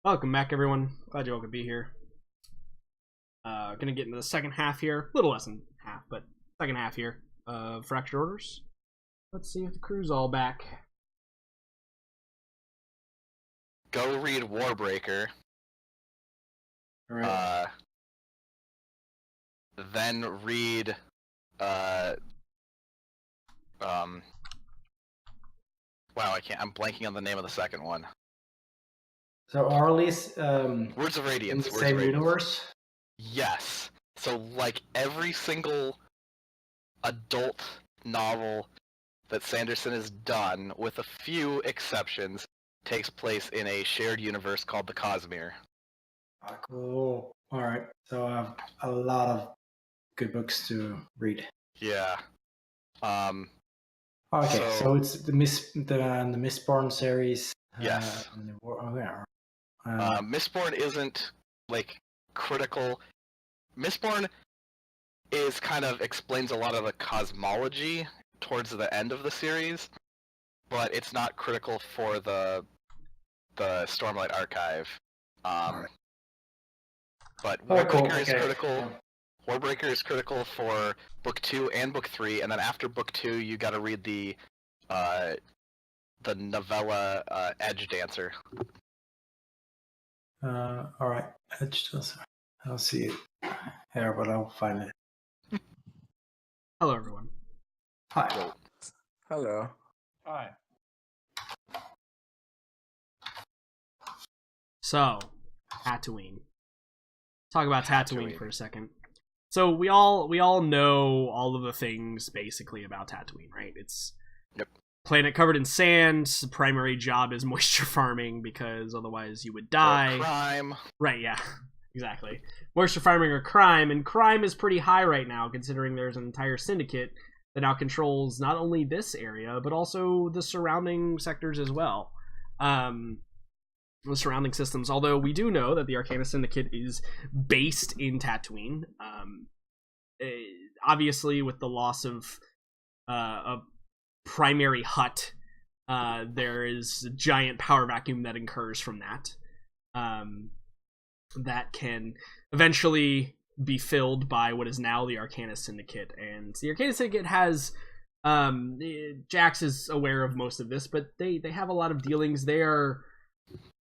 Welcome back, everyone. Glad you all could be here. Gonna get into the second half here. A little less than half, but second half here of Fractured Orders. Let's see if the crew's all back. Go read Warbreaker. All right. Then read wow, I'm blanking on the name of the second one. So Arlie's Words of in Radiance. the Words of same Radiance. universe? Yes. So like every single adult novel that Sanderson has done, with a few exceptions, takes place in a shared universe called the Cosmere. Ah, cool. All right. So I have a lot of good books to read. Yeah. Okay, so it's the Mistborn series. Yes. Mistborn isn't like critical. Mistborn is kind of explains a lot of the cosmology towards the end of the series, but it's not critical for the Stormlight Archive. Right. But Oh, Warbreaker cool. is Okay. critical. Yeah. Warbreaker is critical for book 2 and book 3, and then after book 2, you got to read the novella Edge Dancer. All right. I'll see it here, but I'll find it. Hello, everyone. Hi. Hello. Hi. So, Tatooine. Talk about Tatooine for a second. So we all know all of the things basically about Tatooine, right? It's planet covered in sand. The primary job is moisture farming because otherwise you would die. Or crime. Right, yeah. Exactly. Moisture farming or crime, and crime is pretty high right now considering there's an entire syndicate that now controls not only this area but also the surrounding sectors as well. The surrounding systems, although we do know that the Arcana Syndicate is based in Tatooine. Obviously, with the loss of a primary hut, there is a giant power vacuum that occurs from that. That can eventually be filled by what is now the Arcana Syndicate. And the Arcana Syndicate has... Jax is aware of most of this, but they have a lot of dealings. They're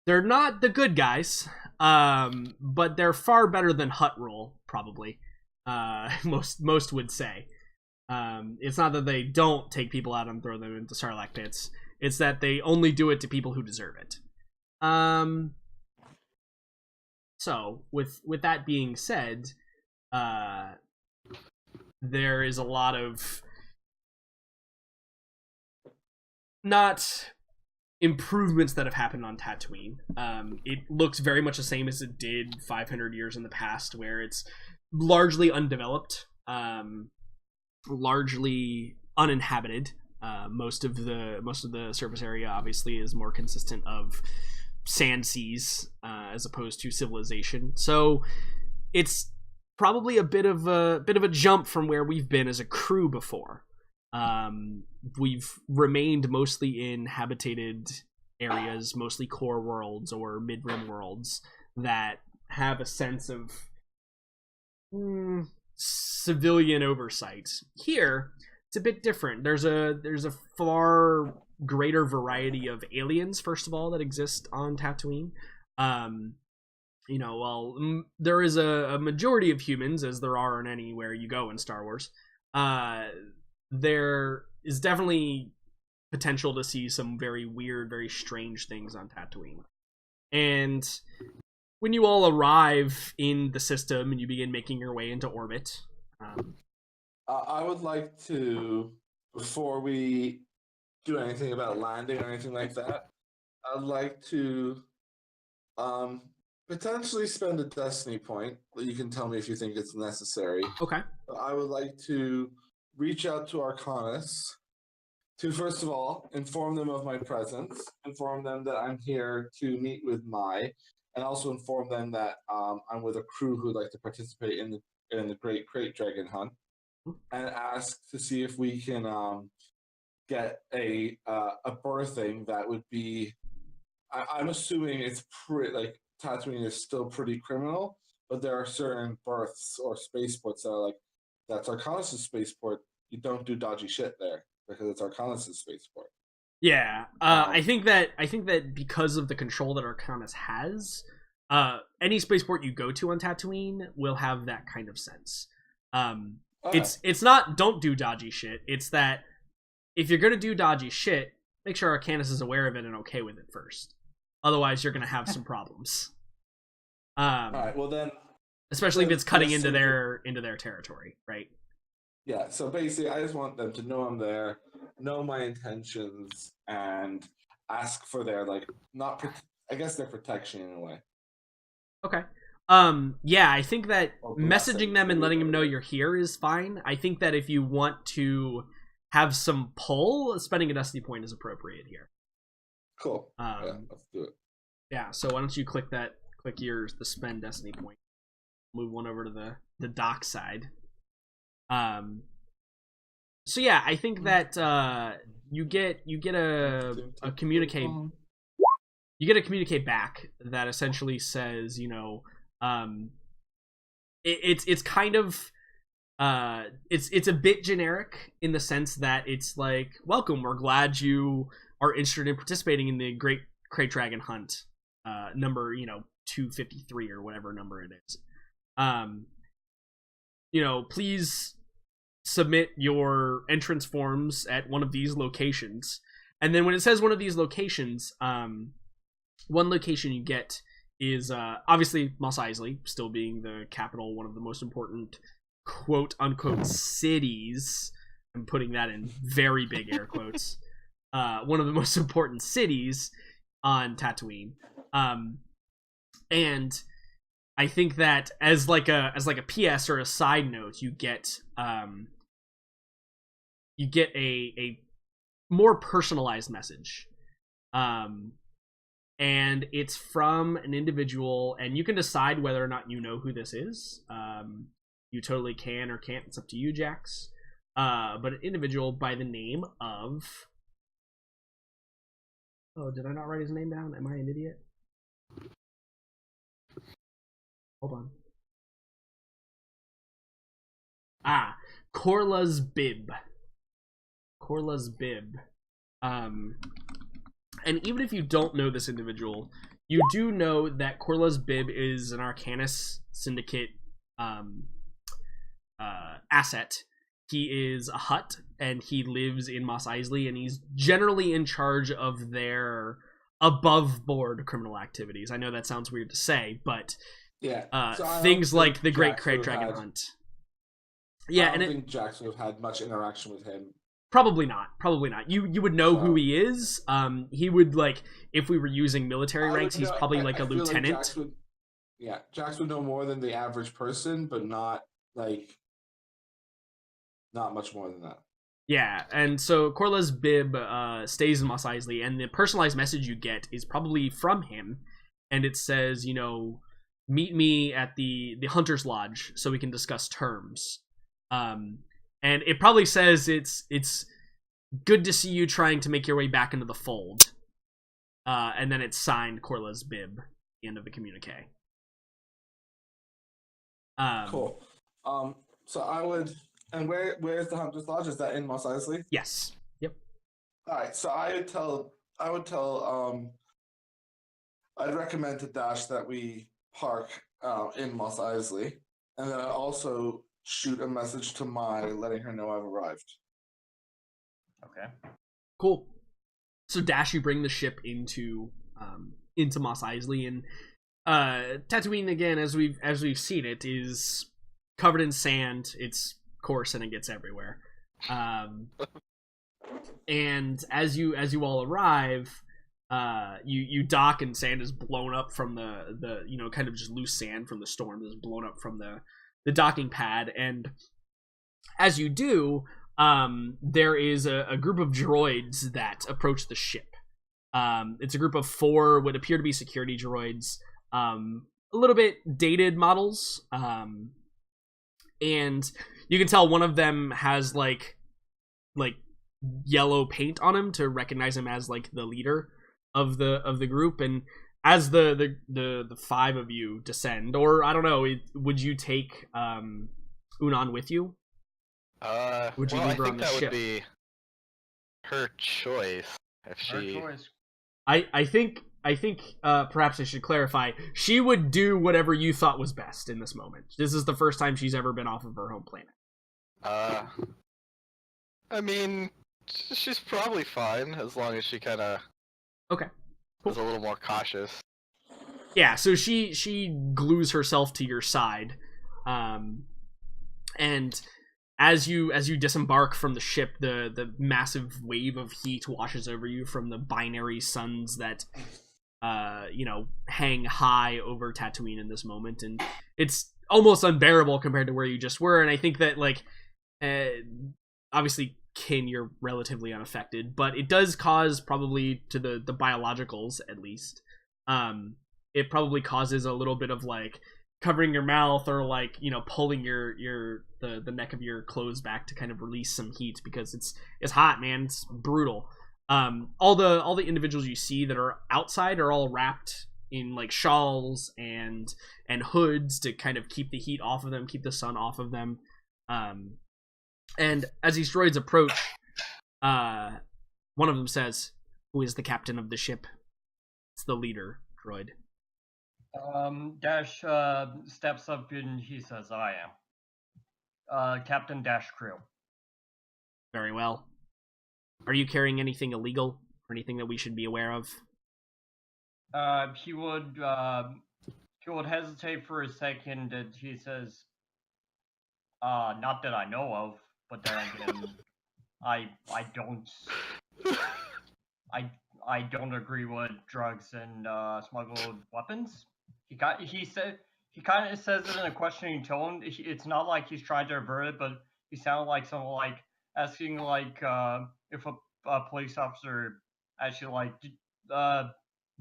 not the good guys, but they're far better than Hut rule, probably. Most would say. It's not that they don't take people out and throw them into Sarlacc pits. It's that they only do it to people who deserve it. So, with that being said, there is a lot of not improvements that have happened on Tatooine. It looks very much the same as it did 500 years in the past, where it's largely undeveloped, largely uninhabited. Most of the surface area obviously is more consistent of sand seas as opposed to civilization. So it's probably a bit of a jump from where we've been as a crew before. We've remained mostly in habitated areas, mostly core worlds or mid-rim worlds that have a sense of civilian oversight. Here, it's a bit different. There's a far greater variety of aliens, first of all, that exist on Tatooine. While there is a majority of humans, as there are in anywhere you go in Star Wars, there is definitely potential to see some very weird, very strange things on Tatooine. And when you all arrive in the system and you begin making your way into orbit... I would like to, before we do anything about landing or anything like that, I'd like to potentially spend a destiny point. You can tell me if you think it's necessary. Okay. I would like to reach out to Arcanus to, first of all, inform them of my presence, inform them that I'm here to meet with Mai, and also inform them that I'm with a crew who'd like to participate in the Great Crate Dragon Hunt, and ask to see if we can get a birthing that would be I'm assuming it's pretty like Tatooine is still pretty criminal, but there are certain berths or spaceports that are like that's Arcanis' spaceport. You don't do dodgy shit there because it's Arcanis' spaceport. Yeah, I think that because of the control that Arcanis has, any spaceport you go to on Tatooine will have that kind of sense. It's not don't do dodgy shit. It's that if you're gonna do dodgy shit, make sure Arcanis is aware of it and okay with it first. Otherwise, you're gonna have some problems. All right. Well then, especially if it's cutting into their territory, right? Yeah. So basically, I just want them to know I'm there, know my intentions, and ask for their I guess their protection in a way. Okay. Yeah, I think that messaging them and letting them know you're here is fine. I think that if you want to have some pull, spending a destiny point is appropriate here. Cool. Yeah, let's do it. Yeah, so why don't you click the spend destiny point. Move one over to the dock side. So yeah, I think that you get a communicate. You get a communicate back that essentially says, it's kind of it's a bit generic in the sense that it's like, welcome, we're glad you are interested in participating in the Great Crate Dragon Hunt, number 253 or whatever number it is. Please submit your entrance forms at one of these locations. And then when it says one of these locations, one location you get is obviously Mos Eisley, still being the capital, one of the most important quote-unquote cities. I'm putting that in very big air quotes. One of the most important cities on Tatooine. And I think that as like a PS or a side note, you get a more personalized message. And it's from an individual, and you can decide whether or not you know who this is. You totally can or can't. It's up to you, Jax. But an individual by the name of... Oh, did I not write his name down? Am I an idiot? Hold on. Corla's Bib. Corla's Bib. And even if you don't know this individual, you do know that Corla's Bib is an Arcanis Syndicate asset. He is a Hutt, and he lives in Mos Eisley, and he's generally in charge of their above-board criminal activities. I know that sounds weird to say, but yeah, things like the Great Crate Dragon Hunt. Yeah, I don't think Jax would have had much interaction with him. Probably not. You would know who he is. He would, if we were using military ranks, he's probably a lieutenant. Jax would know more than the average person, but not much more than that. Yeah, and so Corla's Bib stays in Mos Eisley, and the personalized message you get is probably from him, and it says, meet me at the Hunter's Lodge so we can discuss terms. And it probably says it's good to see you trying to make your way back into the fold. And then it's signed Corla's Bib at the end of the communique. Cool. So I would... And where's the Hunter's Lodge? Is that in Mos Eisley? Yes. Yep. All right. So I'd recommend to Dash that we park in Mos Eisley, and then I'd also shoot a message to Mai letting her know I've arrived. Okay. Cool. So Dash, you bring the ship into Mos Eisley, and Tatooine, again, as we've seen it, is covered in sand. It's coarse and it gets everywhere. And as you all arrive, you dock, and sand is blown up from the kind of just loose sand from the storm is blown up from the docking pad. And as you do, there is a group of droids that approach the ship. It's a group of 4 what appear to be security droids, a little bit dated models, and you can tell one of them has like yellow paint on him to recognize him as the leader. of the group, and as the five of you descend, or I don't know, would you take Unan with you? Would you Well, I leave her on think the that ship? would be her choice if Her she. choice. I think perhaps I should clarify. She would do whatever you thought was best in this moment. This is the first time she's ever been off of her home planet. I mean, she's probably fine as long as she kind of Okay. Cool. is a little more cautious. Yeah, so she glues herself to your side, and as you disembark from the ship, the massive wave of heat washes over you from the binary suns that hang high over Tatooine in this moment, and it's almost unbearable compared to where you just were. And I think that obviously, Kin, you're relatively unaffected, but it does cause, probably to the biologicals at least, it probably causes a little bit of covering your mouth, or pulling the neck of your clothes back to kind of release some heat, because it's hot, man. It's brutal. All the individuals you see that are outside are all wrapped in shawls and hoods to kind of keep the heat off of them, keep the sun off of them. And as these droids approach, one of them says, "Who is the captain of the ship?" It's the leader droid. Dash steps up and he says, "I am. Captain Dash Crew." Very well. Are you carrying anything illegal, or anything that we should be aware of? He would hesitate for a second, and he says, "Not that I know of, but then again, I don't agree with drugs and smuggled weapons." He kind of says it in a questioning tone. It's not like he's trying to avert it, but he sounded like someone asking if a police officer actually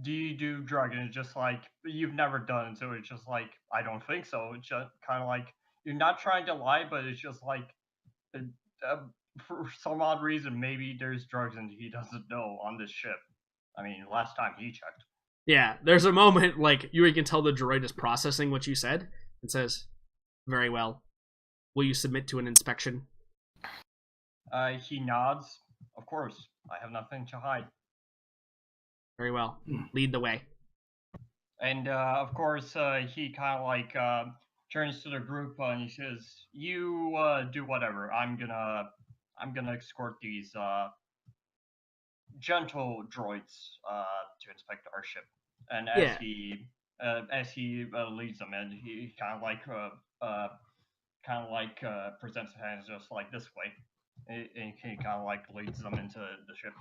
do you do drug, and it's just you've never done it, so it's just I don't think so. It's just kind of you're not trying to lie, but it's just for some odd reason maybe there's drugs and he doesn't know on this ship. I mean, last time he checked. Yeah, there's a moment you can tell the droid is processing what you said, and says, "Very well. Will you submit to an inspection?" He nods. Of course, I have nothing to hide. Very well. Lead the way. And of course, he kind of turns to the group and he says, "You do whatever. I'm gonna escort these gentle droids to inspect our ship." And as he leads them, and he kind of presents his hands just this way, and he kind of leads them into the ship.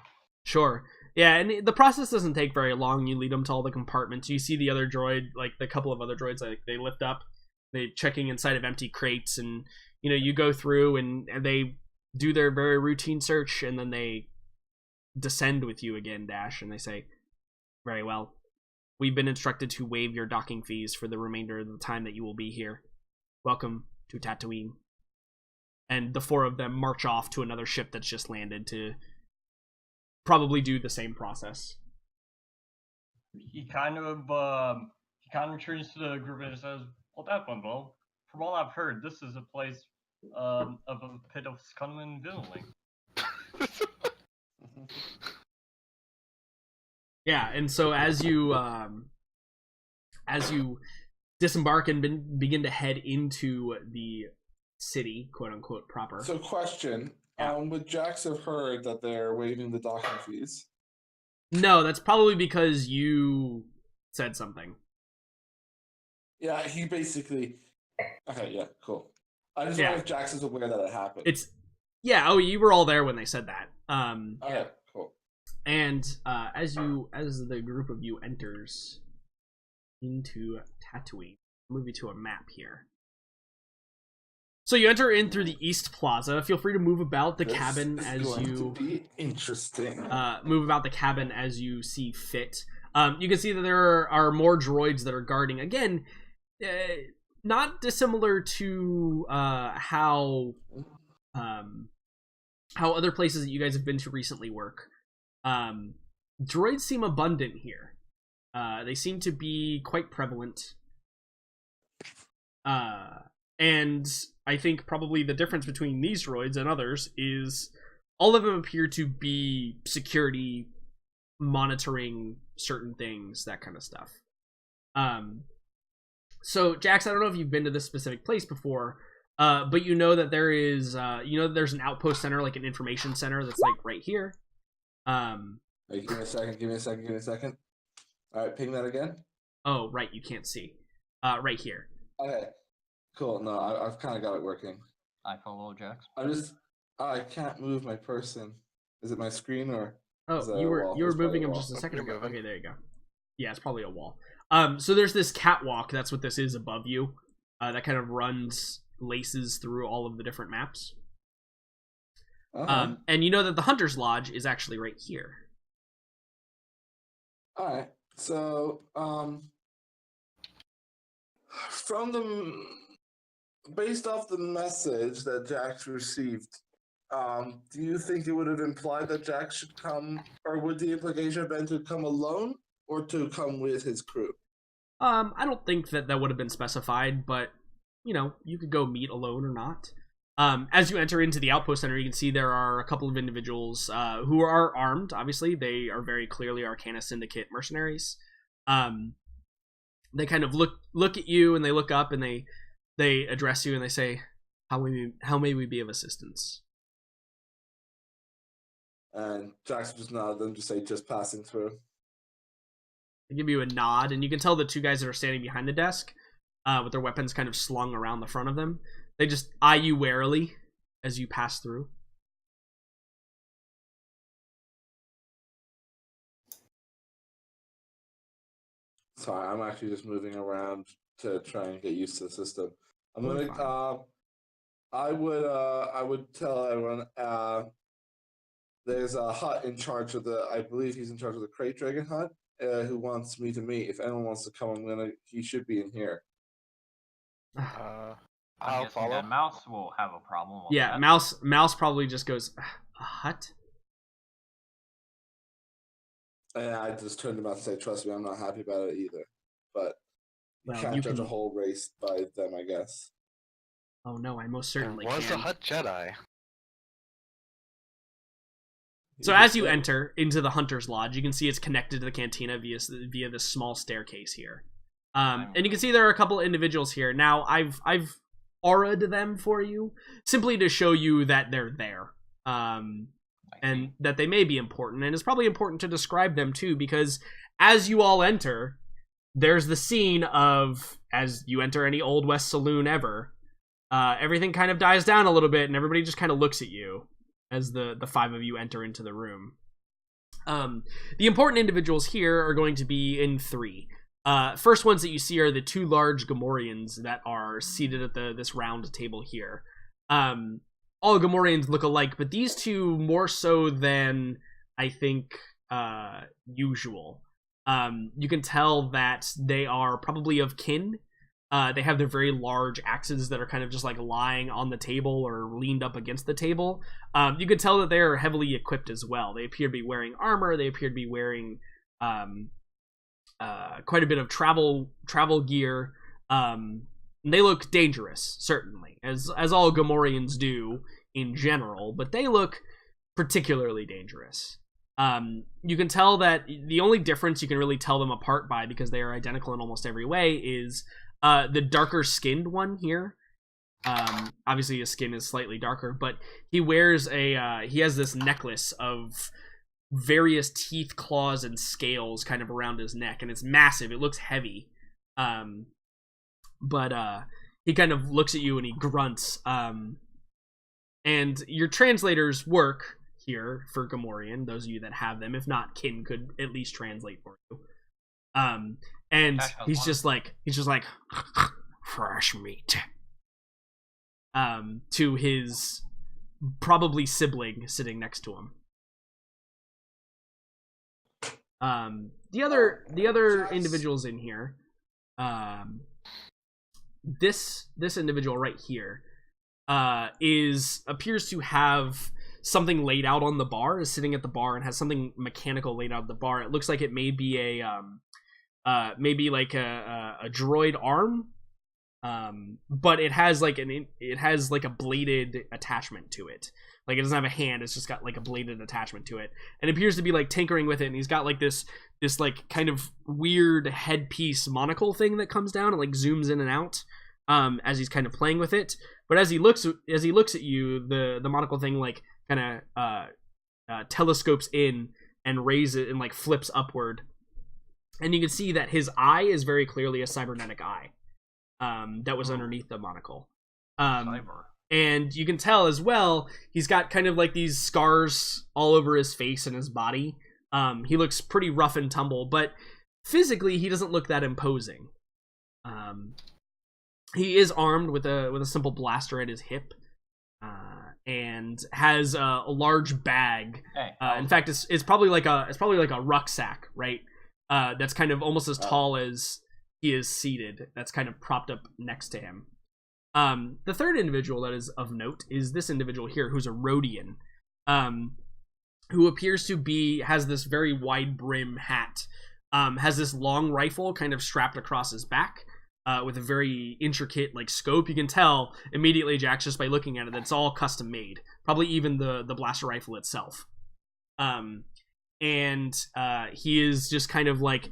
Sure. Yeah, and the process doesn't take very long. You lead them to all the compartments. You see the other droid, the couple of other droids, they lift up, they checking inside of empty crates, and you go through and they do their very routine search, and then they descend with you again, Dash, and they say, "Very well. We've been instructed to waive your docking fees for the remainder of the time that you will be here. Welcome to Tatooine." And the four of them march off to another ship that's just landed to probably do the same process. He kind of turns to the group and says, "Well, that went well. From all I've heard, this is a place of a pit of scum and villainy." Yeah, and so as you disembark and begin to head into the city, quote unquote, proper. So, question: would Jax have heard that they're waiving the docking fees? No, that's probably because you said something. Yeah, he basically. Okay, yeah, cool. I just wonder if Jax is aware that it happened. You were all there when they said that. Okay, cool. And as the group of you enters into Tatooine, I'll move you to a map here. So you enter in through the East Plaza. Feel free to move about the cabin as you be interesting. Move about the cabin as you see fit. You can see that there are more droids that are guarding. Again, not dissimilar to how other places that you guys have been to recently work. droids seem abundant here. They seem to be quite prevalent. And I think probably the difference between these droids and others is all of them appear to be security, monitoring certain things, that kind of stuff. So Jax, I don't know if you've been to this specific place before, but you know that there is, there's an outpost center, like an information center that's like right here. Hey, give me a second. All right, ping that again. Oh, right, you can't see. Right here. Okay, cool. No, I've kind of got it working. I follow Jax. I can't move my person. Is it my screen or? Oh, you were moving him just a second ago. Okay, there you go. Yeah, it's probably a wall. So there's this catwalk. That's what this is above you. That kind of laces through all of the different maps. And you know that the Hunter's Lodge is actually right here. All right. So, based off the message that Jax received, do you think it would have implied that Jax should come, or would the implication have been to come alone or to come with his crew? I don't think that would have been specified, but you could go meet alone or not. As you enter into the outpost center, you can see there are a couple of individuals who are armed. Obviously, they are very clearly Arcana Syndicate mercenaries. They kind of look at you, and they look up, and they address you, and they say, "How may we be of assistance?" And Jax just nodded them to say, "Just passing through." They give you a nod, and you can tell the two guys that are standing behind the desk, with their weapons kind of slung around the front of them. They just eye you warily as you pass through. Sorry, I'm actually just moving around to try and get used to the system. I would tell everyone there's a hut in charge of I believe he's in charge of the Crate Dragon hut, who wants me to meet. If anyone wants to come, he should be in here. I'm guessing that Mouse will have a problem with that. Mouse probably just goes, a hut? And I just turned him out and say, "Trust me, I'm not happy about it either." But you can't judge a whole race by them, I guess. Oh no, I most certainly can. Was a Hut Jedi? So as you enter into the Hunter's Lodge, you can see it's connected to the cantina via this small staircase here. And you can see there are a couple individuals here. Now, I've aura'd them for you, simply to show you that they're there. And that they may be important. And it's probably important to describe them, too, because as you all enter, there's the scene of, as you enter any Old West saloon ever, everything kind of dies down a little bit, and everybody just kind of looks at you as the five of you enter into the room. The important individuals here are going to be in three. First ones that you see are the two large Gamorreans that are seated at this round table here. All Gamorreans look alike, but these two more so than, I think, usual. You can tell that they are probably of kin. They have their very large axes that are kind of just like lying on the table or leaned up against the table. You can tell that they are heavily equipped as well. They appear to be wearing armor. They appear to be wearing quite a bit of travel gear. They look dangerous, certainly, as all Gamorreans do in general, but they look particularly dangerous. You can tell that the only difference you can really tell them apart by, because they are identical in almost every way, is the darker skinned one here. Obviously his skin is slightly darker, but he wears he has this necklace of various teeth, claws, and scales kind of around his neck, and it's massive. It looks heavy. But he kind of looks at you and he grunts. And your translators work here for Gamorrean, those of you that have them. If not, Kin could at least translate for you. And he's just like fresh meat. To his probably sibling sitting next to him. The other individuals in here, this individual right here, appears to have something laid out on the bar, is sitting at the bar and has something mechanical laid out at the bar. It looks like it may be maybe like a droid arm, but it has like a bladed attachment to it. Like it doesn't have a hand, it's just got like a bladed attachment to it, and it appears to be like tinkering with it. And he's got like this like kind of weird headpiece monocle thing that comes down and like zooms in and out as he's kind of playing with it. But as he looks at you, the monocle thing like kind of telescopes in and raises it and like flips upward, and you can see that his eye is very clearly a cybernetic eye that was underneath the monocle. Cyber. And you can tell as well, he's got kind of like these scars all over his face and his body. He looks pretty rough and tumble, but physically he doesn't look that imposing. He is armed with a simple blaster at his hip, and has a large bag. Hey, In fact, it's probably like a rucksack, right? That's kind of almost as tall as he is seated. That's kind of propped up next to him. The third individual that is of note is this individual here, who's a Rhodian, who appears to has this very wide brim hat, has this long rifle kind of strapped across his back, with a very intricate like scope. You can tell immediately, Jax, just by looking at it, that it's all custom made. Probably even the blaster rifle itself. And he is just kind of like,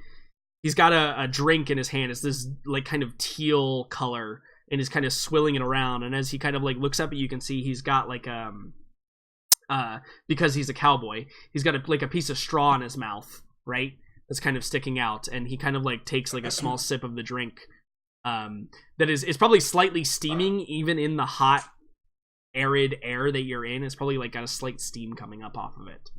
he's got a drink in his hand. It's this like kind of teal color, and is kind of swilling it around. And as he kind of like looks up at you, you can see he's got like because he's a cowboy, he's got like a piece of straw in his mouth, right? That's kind of sticking out, and he kind of like takes like a small sip of the drink. That is probably slightly steaming, even in the hot, arid air that you're in. It's probably like got a slight steam coming up off of it.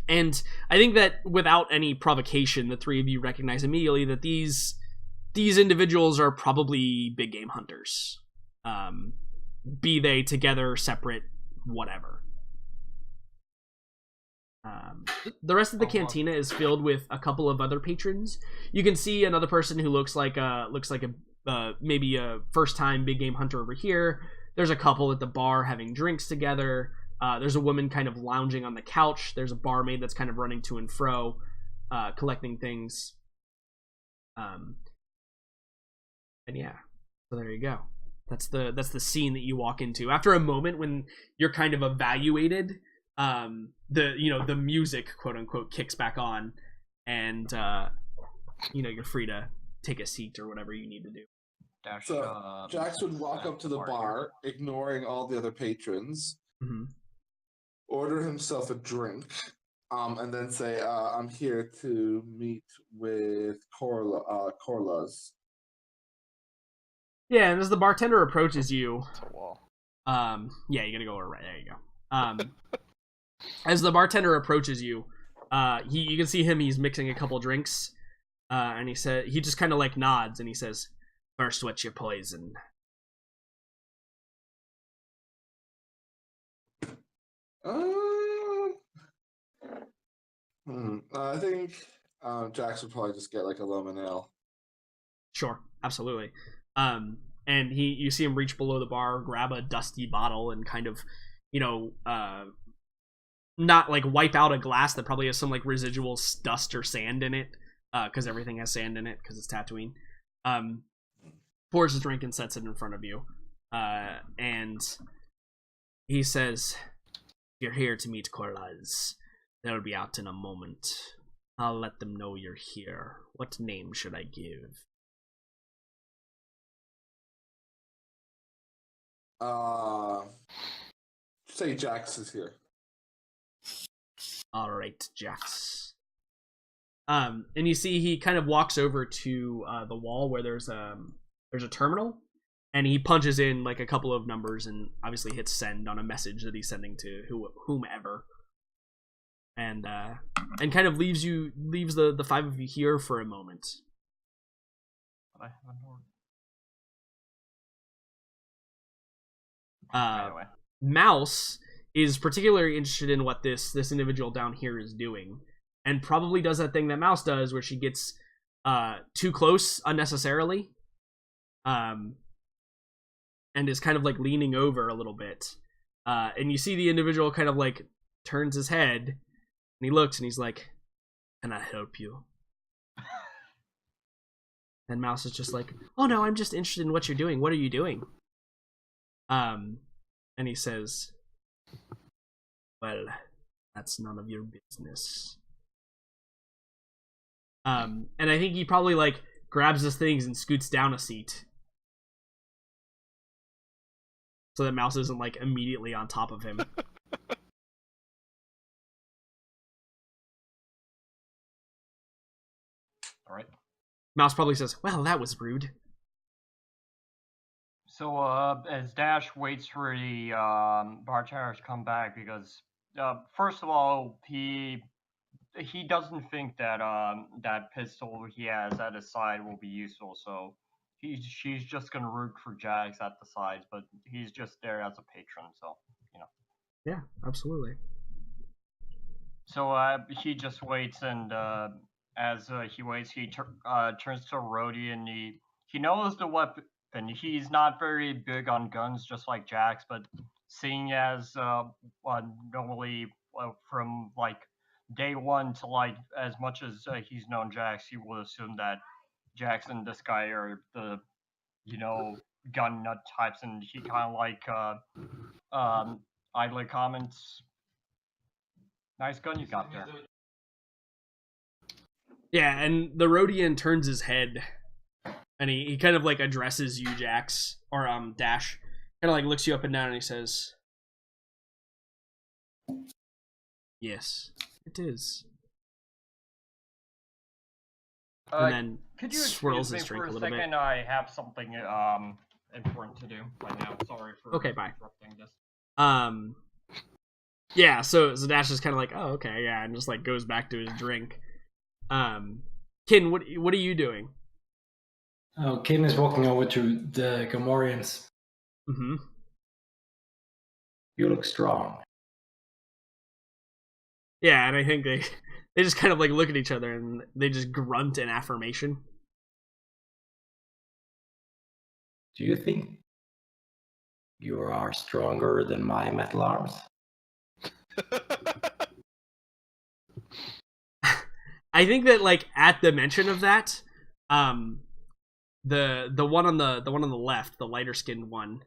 And I think that without any provocation, the three of you recognize immediately that these individuals are probably big game hunters. Be they together, separate, whatever. The rest of the cantina is filled with a couple of other patrons. You can see another person who looks like maybe a first-time big game hunter over here. There's a couple at the bar having drinks together. There's a woman kind of lounging on the couch. There's a barmaid that's kind of running to and fro, collecting things. And yeah, so there you go. That's the scene that you walk into after a moment when you're kind of evaluated. The music, quote unquote, kicks back on, and you're free to take a seat or whatever you need to do. So Jax would walk up to the bar, ignoring all the other patrons, order himself a drink, and then say, "I'm here to meet with Corla's." Yeah, and as the bartender approaches you, It's a wall. yeah, you're gonna go over right there. You go. As the bartender approaches you, you can see him. He's mixing a couple drinks, and he just kind of like nods, and he says, "First, what's your poison?" I think Jax would probably just get like a lemon ale. Sure, absolutely. And you see him reach below the bar, grab a dusty bottle, and kind of, not like wipe out a glass that probably has some like residual dust or sand in it, because everything has sand in it because it's Tatooine. Pours his drink and sets it in front of you, and he says, "You're here to meet Corlaz. They'll be out in a moment. I'll let them know you're here. What name should I give?" Say Jax is here. All right, Jax. And you see he kind of walks over to the wall where there's a terminal, and he punches in like a couple of numbers and obviously hits send on a message that he's sending to whomever, and kind of leaves the five of you here for a moment. Mouse is particularly interested in what this individual down here is doing, and probably does that thing that Mouse does where she gets too close unnecessarily, and is kind of like leaning over a little bit, And you see the individual kind of like turns his head, and he looks, and he's like, "Can I help you?" And Mouse is just like, "Oh no, I'm just interested in what you're doing. What are you doing?" And he says, "Well, that's none of your business." And I think he probably like grabs his things and scoots down a seat, so that Mouse isn't like immediately on top of him. All right. Mouse probably says, "Well, that was rude." So, as Dash waits for the bartender to come back, because first of all, he doesn't think that that pistol he has at his side will be useful. So she's just gonna root for Jax at the sides, but he's just there as a patron. So Yeah, absolutely. So he just waits, and as he waits, he turns to Rhodey, and he knows the weapon. He's not very big on guns, just like Jax, but seeing as normally from like day one to like as much as he's known Jax, he would assume that Jax and this guy are the gun nut types, and he kind of like idly comments, "Nice gun you got there." Yeah, and the Rhodian turns his head, and he kind of like addresses you, Jax, or Dash. Kind of like looks you up and down, and he says, "Yes, it is." And then could you swirls excuse his me drink for a a little bit. second? I have something important to do right now. Sorry for Okay, bye. interrupting this. Yeah, so Dash is kind of like, "Oh, okay, yeah," and just like goes back to his drink. Kin, what are you doing? Oh, Kin is walking over to the Gamorreans. Mm-hmm. You look strong. Yeah, and I think they just kind of like look at each other and they just grunt in affirmation. Do you think you are stronger than my metal arms? I think that like at the mention of that, the one on the left, the lighter skinned one,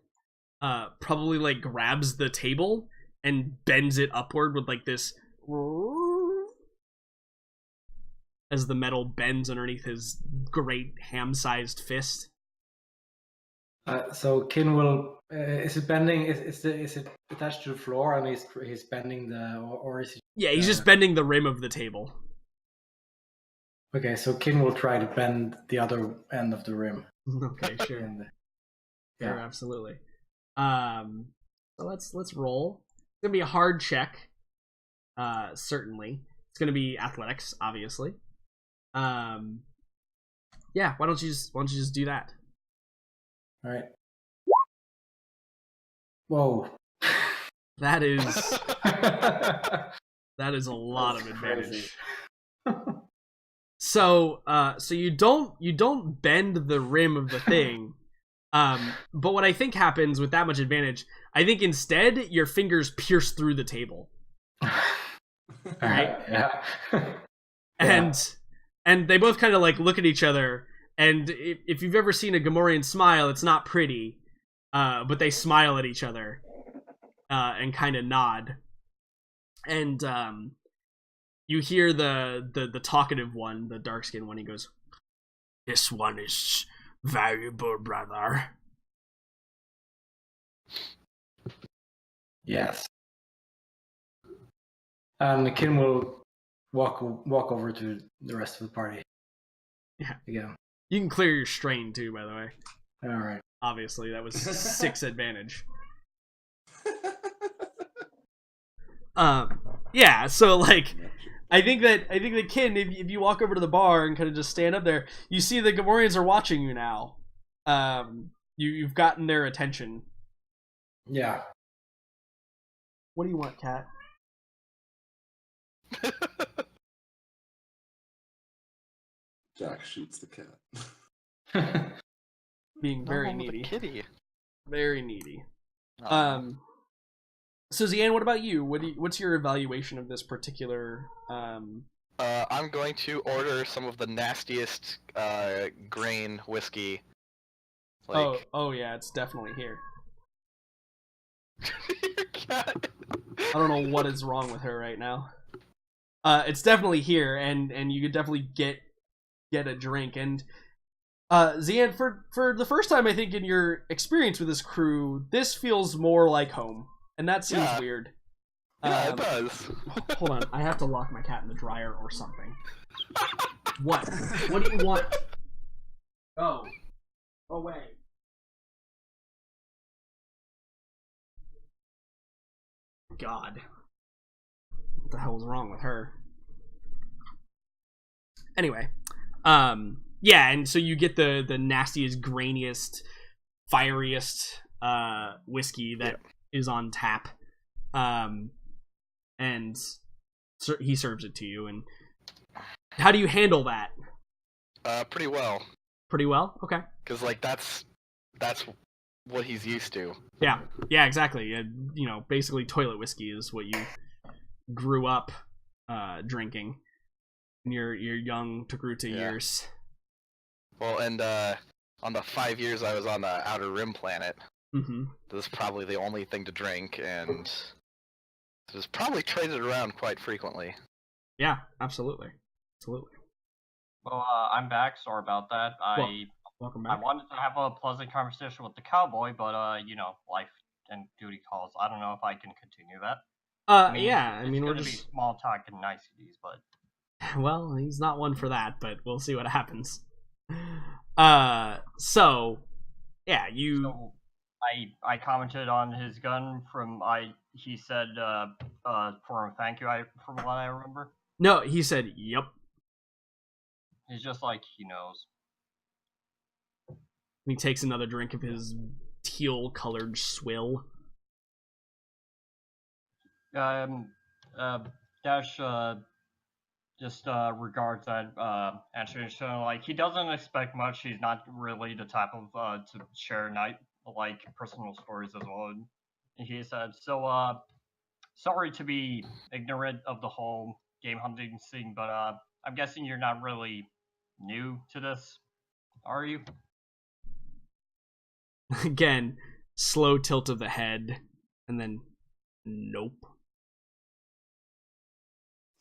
probably like grabs the table and bends it upward with like this, as the metal bends underneath his great ham-sized fist. So Kin will. Is it bending? Is it attached to the floor and he's bending or is it? Yeah, he's just bending the rim of the table. Okay, so Kin will try to bend the other end of the rim. Okay, sure. Yeah, Sure, absolutely. So let's roll. It's gonna be a hard check. Certainly. It's gonna be athletics, obviously. Yeah, why don't you just do that? All right. Whoa. That is that is a lot of advantage. So you don't bend the rim of the thing. But what I think happens with that much advantage, I think instead your fingers pierce through the table. Right? Yeah. And they both kind of like look at each other, and if you've ever seen a Gamorrean smile, it's not pretty. But they smile at each other and kind of nod. And you hear the talkative one, the dark-skinned one, he goes, "This one is valuable, brother." Yes. And Kin will walk over to the rest of the party. Yeah. Again. You can clear your strain too, by the way. All right. Obviously, that was 6 advantage. Yeah, so like I think that Kin, if you walk over to the bar and kind of just stand up there, you see the Gamorreans are watching you now. You've gotten their attention. Yeah. What do you want, Kat? Jack shoots the cat. Being very No, the needy. kitty. Very needy. Aw. So Zian, what about you? What's your evaluation of this particular? I'm going to order some of the nastiest grain whiskey. Like, Oh yeah, it's definitely here. your cat. I don't know what is wrong with her right now. It's definitely here, and you could definitely get a drink. And Zian, for the first time, I think in your experience with this crew, this feels more like home, and that seems weird. Yeah, it does. Hold on, I have to lock my cat in the dryer or something. What? What do you want? Go away. God. What the hell was wrong with her? Anyway, yeah, and so you get the nastiest, grainiest, fieriest whiskey that is on tap, and he serves it to you. And how do you handle that? Pretty well. Pretty well. Okay. Because like that's what he's used to. Yeah. Yeah. Exactly. You know, basically, toilet whiskey is what you grew up drinking in your young Togruta years. Well, and on the 5 years I was on the Outer Rim planet, this was probably the only thing to drink, and it was probably traded around quite frequently. Yeah, absolutely. Absolutely. Well, I'm back. Sorry about that. Welcome back. I wanted to have a pleasant conversation with the cowboy, but you know, life and duty calls. I don't know if I can continue that. Yeah. I mean, it's we're gonna just be small talk and niceties, but well, he's not one for that, but we'll see what happens. So yeah, you. So I commented on his gun he said for a thank you. From what I remember. No, he said, "Yep." He's just like he knows. He takes another drink of his teal-colored swill. Dash just regards that answer. So like he doesn't expect much. He's not really the type of to share personal stories as well. And he said, "So sorry to be ignorant of the whole game hunting scene, but I'm guessing you're not really new to this, are you?" Again, slow tilt of the head, and then nope.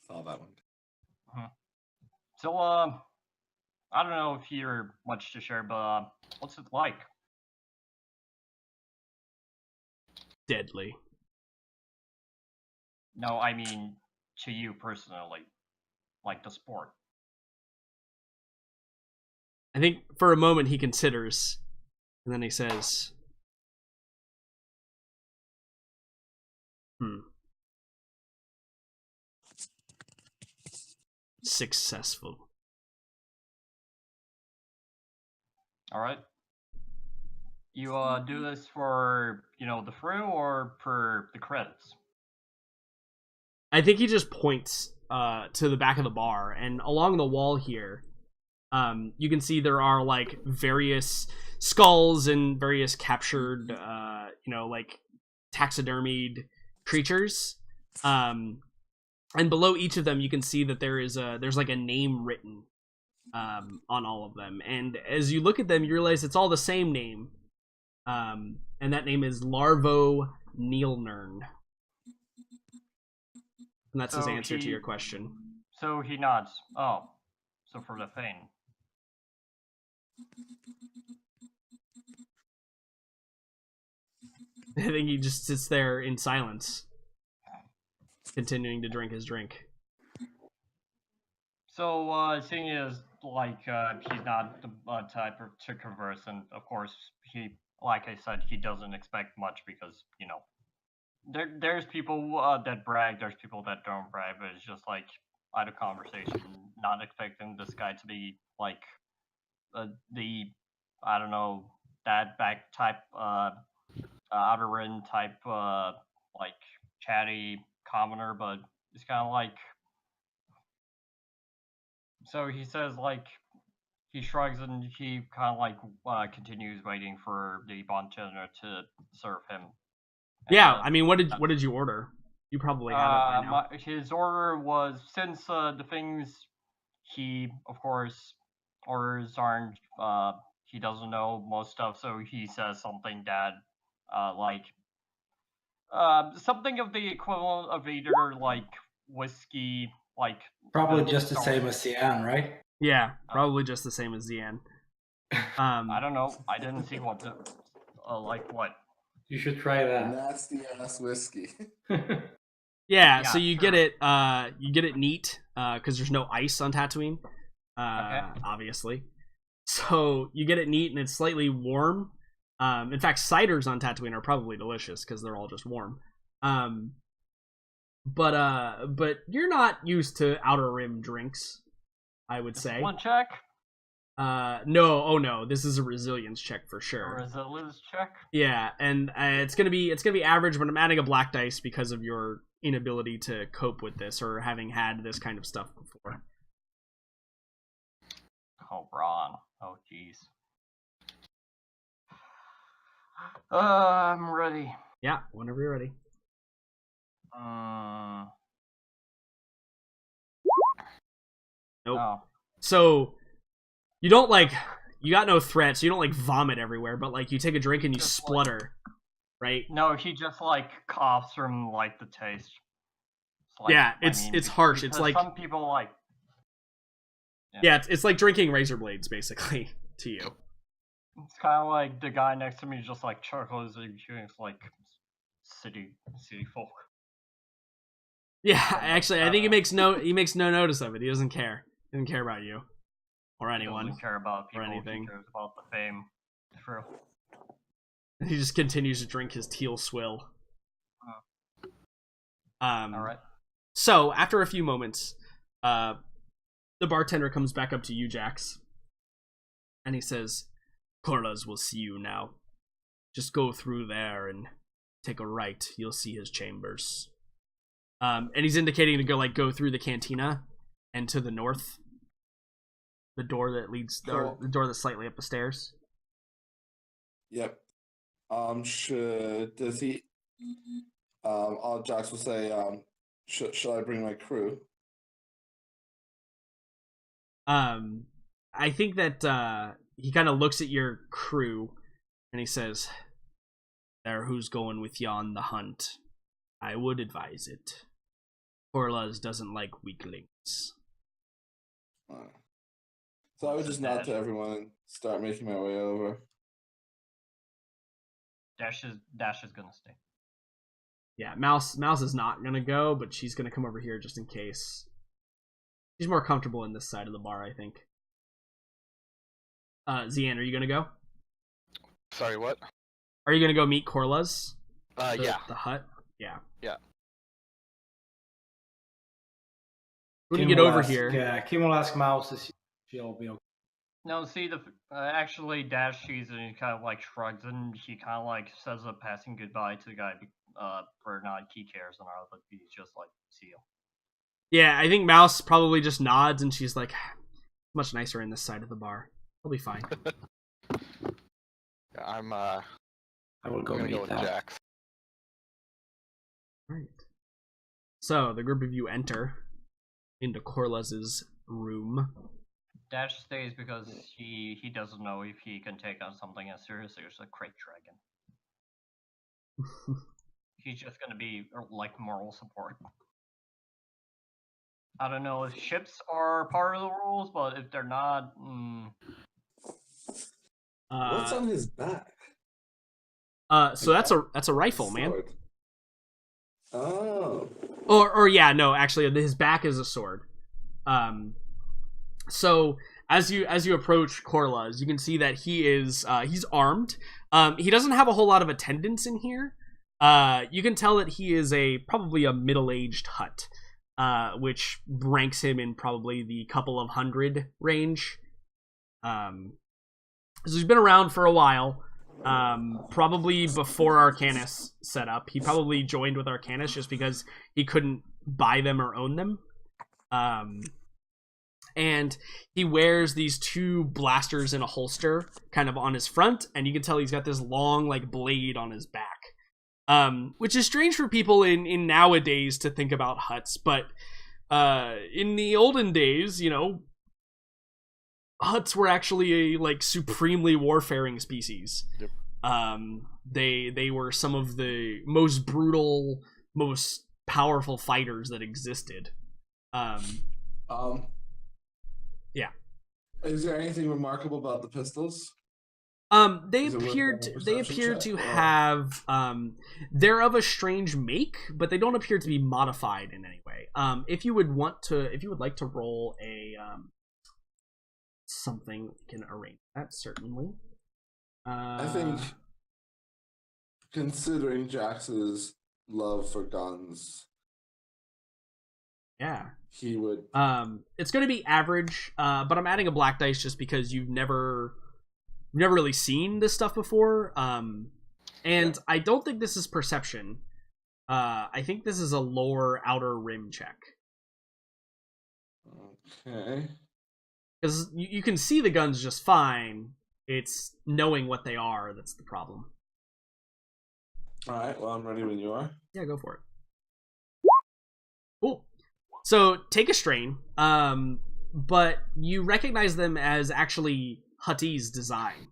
Saw that one. So I don't know if you're much to share, but what's it like? Deadly. No, I mean to you personally, like the sport. I think for a moment he considers, and then he says, successful. All right. You do this for the thrill or for the credits? I think he just points to the back of the bar, and along the wall here, you can see there are like various skulls and various captured, like taxidermied creatures. And below each of them, you can see that there's like a name written on all of them. And as you look at them, you realize it's all the same name. And that name is Larvo Neilnern. And that's his answer to your question. So he nods. Oh, so for the Thane. I think he just sits there in silence, continuing to drink his drink. So, seeing as he's not the type to converse, and of course like I said, he doesn't expect much because there's people that brag, there's people that don't brag, but it's just like out of conversation, not expecting this guy to be like the I don't know that back type outer rim type like chatty commoner, but it's kind of like. So he says like he shrugs and he kind of like continues waiting for the bartender to serve him. Yeah, I mean, what did you order? You probably have it by now. His order was, since the things he, of course, orders aren't, he doesn't know most stuff, so he says something that, like, something of the equivalent of either, like, whiskey, like... Probably just the same as Cian, right? Yeah, probably just the same as Zian. I don't know. I didn't see what the, like what. You should try that. Nasty ass whiskey. Yeah, so you get it neat, because there's no ice on Tatooine, obviously. So you get it neat and it's slightly warm. In fact, ciders on Tatooine are probably delicious because they're all just warm. But you're not used to Outer Rim drinks, I would say. One check. No, this is a resilience check for sure. A resilience check. Yeah, and it's gonna be average, but I'm adding a black dice because of your inability to cope with this or having had this kind of stuff before. Oh, Ron. Oh, jeez. I'm ready. Yeah, whenever you're ready. Nope. Oh. So you don't you got no threat, so you don't vomit everywhere, but you take a drink and you just splutter, right? No, he just coughs from the taste. It's harsh. It's like some people it's like drinking razor blades basically to you. It's kind of like the guy next to me just chuckles and chewing city folk. Yeah, actually, I think he makes no notice of it. He doesn't care. He doesn't care about you or anyone. He doesn't care about people. Or anything. He cares about the fame. True. He just continues to drink his teal swill. All right. So after a few moments, the bartender comes back up to you, Jax, and he says, "Corlaz will see you now. Just go through there and take a right. You'll see his chambers." And he's indicating to go through the cantina and to the north. The door that leads, or the door that's slightly up the stairs. Yep. Does he? Jax will say, should I bring my crew? I think that he kind of looks at your crew and he says, "There, who's going with you on the hunt? I would advise it. Corlaz doesn't like weaklings." So I would just nod to everyone and start making my way over. Dash is gonna stay. Yeah, Mouse is not gonna go, but she's gonna come over here just in case. She's more comfortable in this side of the bar, I think. Zian, are you gonna go? Sorry, what? Are you gonna go meet Corlaz? Yeah. The hut? Yeah. Yeah. When you get over here... Yeah, Kim will ask Mouse if she'll be okay. No, see, actually, Dash sees it and he kind of shrugs and he kind of says a passing goodbye to the guy for not he cares and all, but he's just see you. Yeah, I think Mouse probably just nods and she's like, much nicer in this side of the bar. I'll be fine. Yeah, I will go I'm gonna meet go with that. Jax. Right. So, the group of you enter into Corlaz's room. Dash stays because he doesn't know if he can take on something as serious as a crate dragon. He's just gonna be moral support. I don't know if ships are part of the rules, but if they're not, What's on his back? So that's a rifle, man. Sword. Oh. Or yeah, no, actually, his back is a sword. So as you approach Corlaz, you can see that he's armed. He doesn't have a whole lot of attendants in here. You can tell that he is probably a middle-aged Hutt, which ranks him in probably the couple of hundred range. So he's been around for a while. Probably before Arcanus set up. He probably joined with Arcanus just because he couldn't buy them or own them. And he wears these two blasters in a holster kind of on his front, and you can tell he's got this long blade on his back. Which is strange for people in nowadays to think about huts, but in the olden days, you know, huts were actually a like supremely warfaring species. Yep. They were some of the most brutal, most powerful fighters that existed. Yeah. Is there anything remarkable about the pistols? They Is it worth appeared a they perception appear check, to or- have they're of a strange make, but they don't appear to be modified in any way. If you would like to roll a something, we can arrange that certainly. I think, considering Jax's love for guns, yeah. he would. It's going to be average, but I'm adding a black dice just because you've never really seen this stuff before. And Yeah. I don't think this is perception. I think this is a lore outer rim check. Okay. Because you can see the guns just fine. It's knowing what they are that's the problem. All right. Well, I'm ready when you are. Yeah, go for it. Cool. So take a strain, but you recognize them as actually Huttese design.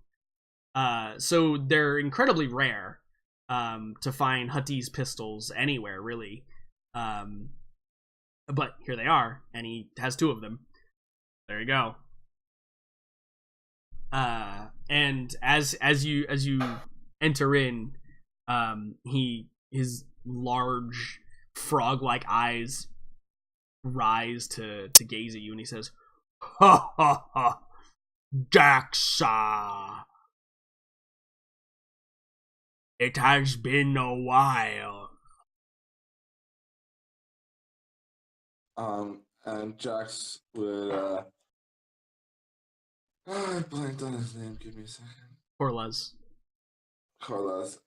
So they're incredibly rare to find Huttese pistols anywhere, really. But here they are, and he has 2 of them. There you go. And as you enter in, his large frog-like eyes rise to gaze at you, and he says, "Ha ha ha, Daxa! It has been a while." And Jax would. I blanked on his name. Give me a second. Corlez. Carlos.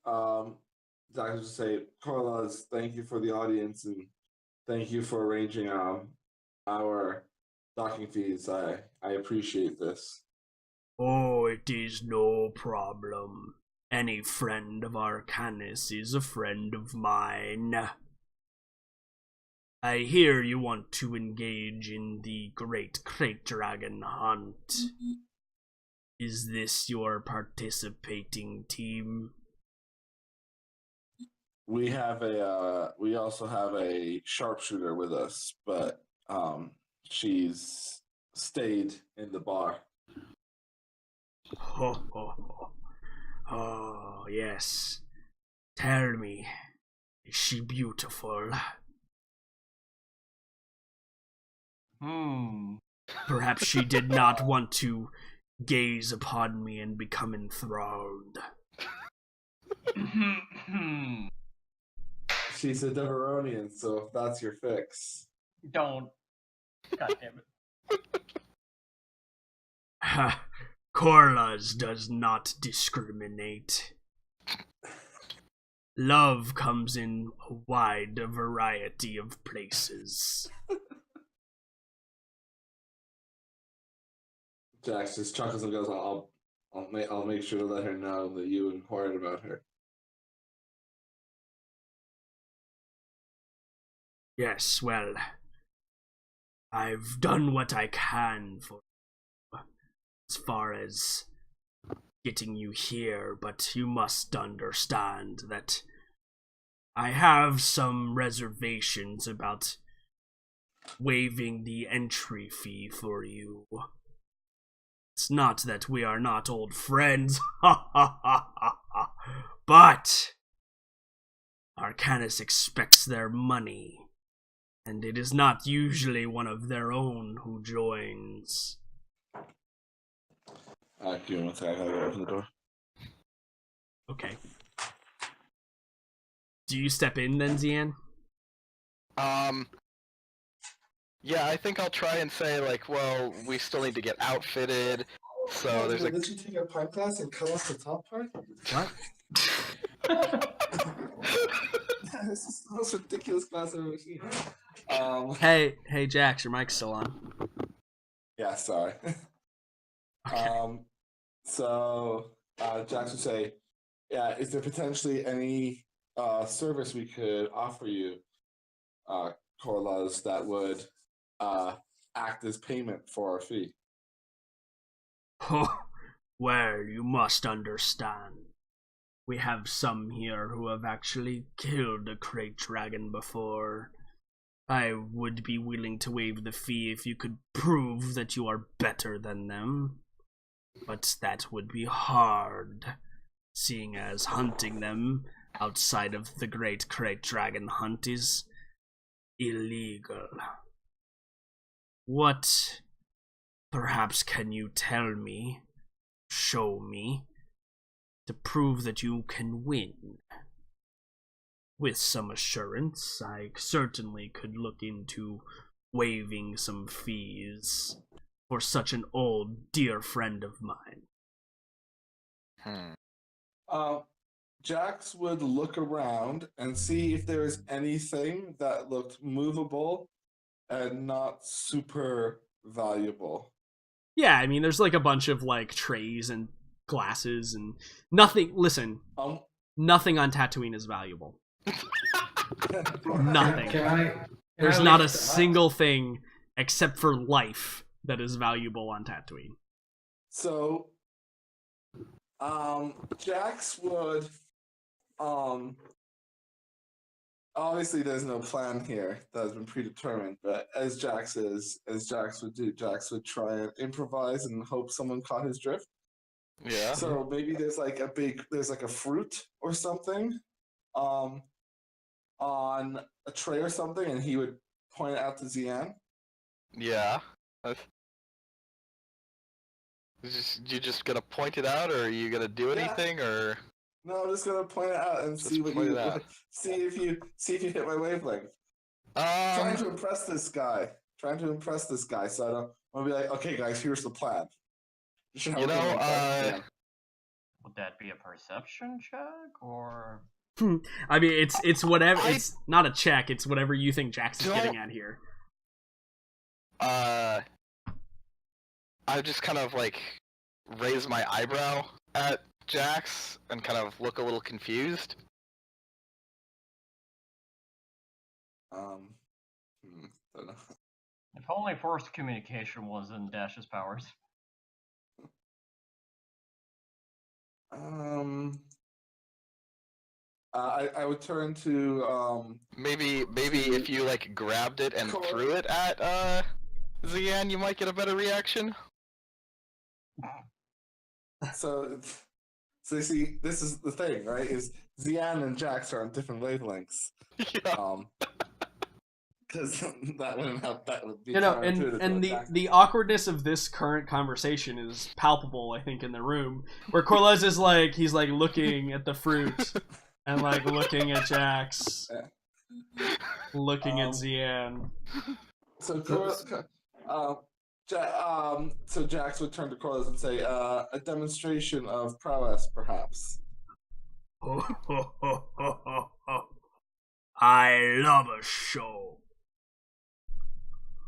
Jax would say, Carlos, thank you for the audience and thank you for arranging our docking fees. I appreciate this. Oh, it is no problem. Any friend of Arcanus is a friend of mine. I hear you want to engage in the Great Crate Dragon Hunt. Is this your participating team? We also have a sharpshooter with us, but she's stayed in the bar. Ho, ho, ho. Oh, yes. Tell me, is she beautiful? Perhaps she did not want to gaze upon me and become enthralled. She's a Deveronian, so if that's your fix. Don't. God damn it. Ha! Corlaz does not discriminate. Love comes in a wide variety of places. Jax just chuckles and goes, I'll make sure to let her know that you inquired about her. Yes, well, I've done what I can for as far as getting you here, but you must understand that I have some reservations about waiving the entry fee for you. It's not that we are not old friends, but Arcanus expects their money, and it is not usually one of their own who joins. Give me one second, I gotta open the door. Okay. Do you step in then, Zian? Yeah, I think I'll try and say, like, well, we still need to get outfitted, so there's a... Did you take a pint glass and cut off the top part? What? This is the most ridiculous glass I've ever seen. Hey, Jax, your mic's still on. Yeah, sorry. Okay. So Jax would say, yeah, is there potentially any service we could offer you, Corlaz, that would act as payment for our fee. Well, you must understand. We have some here who have actually killed a great dragon before. I would be willing to waive the fee if you could prove that you are better than them. But that would be hard, seeing as hunting them outside of the great dragon hunt is illegal. What, perhaps, can you tell me, show me, to prove that you can win? With some assurance, I certainly could look into waiving some fees for such an old, dear friend of mine. Jax would look around and see if there is anything that looked movable and not super valuable. Yeah, I mean, there's like a bunch of like trays and glasses and nothing. Listen, nothing on Tatooine is valuable. Nothing. There's not a single thing except for life that is valuable on Tatooine. So, Jax would, obviously there's no plan here that has been predetermined, but as Jax would do, Jax would try and improvise and hope someone caught his drift. Yeah. So maybe there's like a fruit or something, on a tray or something, and he would point it out to Zian. Yeah. You just gonna point it out, or are you gonna do anything, or? No, I'm just gonna point it out and Just see what point you it out. see if you hit my wavelength. Trying to impress this guy. So I don't want to be like, okay, guys, here's the plan. You know, Would that be a perception check, or? I mean, it's whatever. It's not a check. It's whatever you think Jax is getting at here. I just kind of like raise my eyebrow at Jax and kind of look a little confused. Don't know. If only forced communication was in Dash's powers. I would turn to Maybe if you like grabbed it and threw it at Zian, you might get a better reaction. So you see, this is the thing, right? Is Zian and Jax are on different wavelengths. Yeah. Because that wouldn't help. That would be and the awkwardness of this current conversation is palpable, I think, in the room, where Corlez is like, he's like looking at the fruit and like looking at Jax, looking at Zian. So so Jax would turn to Corlez and say, a demonstration of prowess, perhaps. I love a show.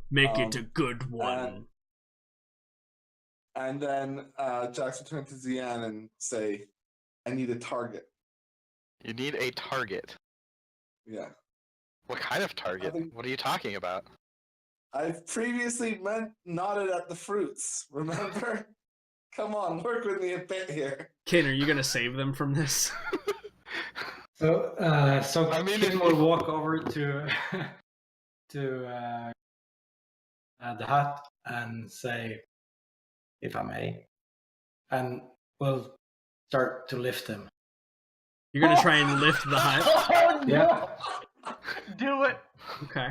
Make it a good one. And then Jax would turn to Zian and say, I need a target. You need a target. Yeah. What kind of target? What are you talking about? I've previously nodded at the fruits, remember? Come on, work with me a bit here. Kin, are you gonna save them from this? So I mean, Kim will walk over to the hut and say, if I may, and we'll start to lift him. You're gonna try and lift the hut? Oh, no! Yeah. Do it! Okay.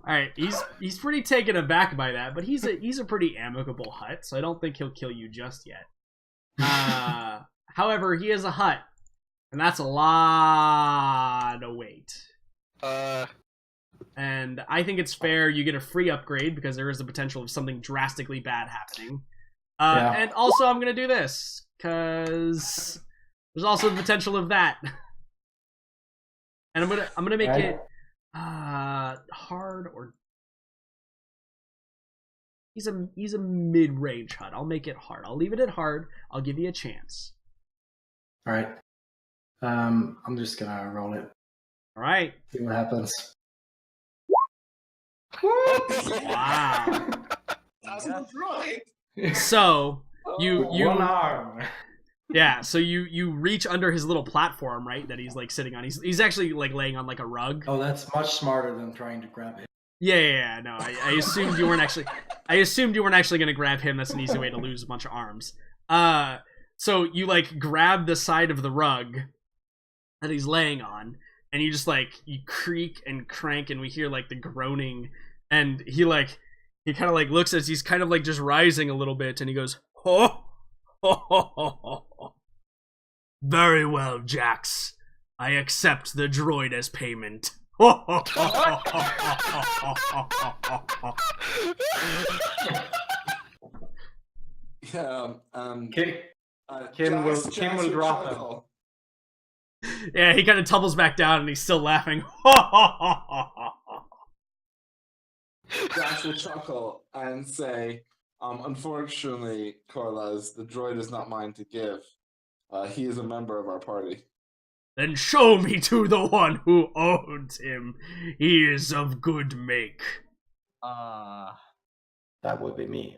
Alright, he's pretty taken aback by that, but he's a pretty amicable hut, so I don't think he'll kill you just yet. However, he is a hut, and that's a lot of weight. And I think it's fair you get a free upgrade because there is the potential of something drastically bad happening. And also I'm gonna do this, because there's also the potential of that. And I'm gonna make it hard, or he's a mid-range hut. I'll make it hard. I'll leave it at hard. I'll give you a chance. All right. I'm just gonna roll it. All right. See what happens. Wow. That's not right. So you One arm. yeah. So you reach under his little platform, right? That he's like sitting on. He's actually like laying on like a rug. Oh, that's much smarter than trying to grab it. Yeah. No, I assumed you weren't actually. I assumed you weren't actually gonna grab him. That's an easy way to lose a bunch of arms. So you like grab the side of the rug that he's laying on, and you just like you creak and crank, and we hear like the groaning, and he kind of like looks as he's kind of like just rising a little bit, and he goes, "Oh, ho, ho, ho, ho, ho. Very well, Jax. I accept the droid as payment." Yeah. Kim will Jax would drop him. chuckle. Yeah, he kind of tumbles back down, and he's still laughing. Jax will chuckle and say, unfortunately, Corlaz, the droid is not mine to give. He is a member of our party. Then show me to the one who owns him. He is of good make. That would be me.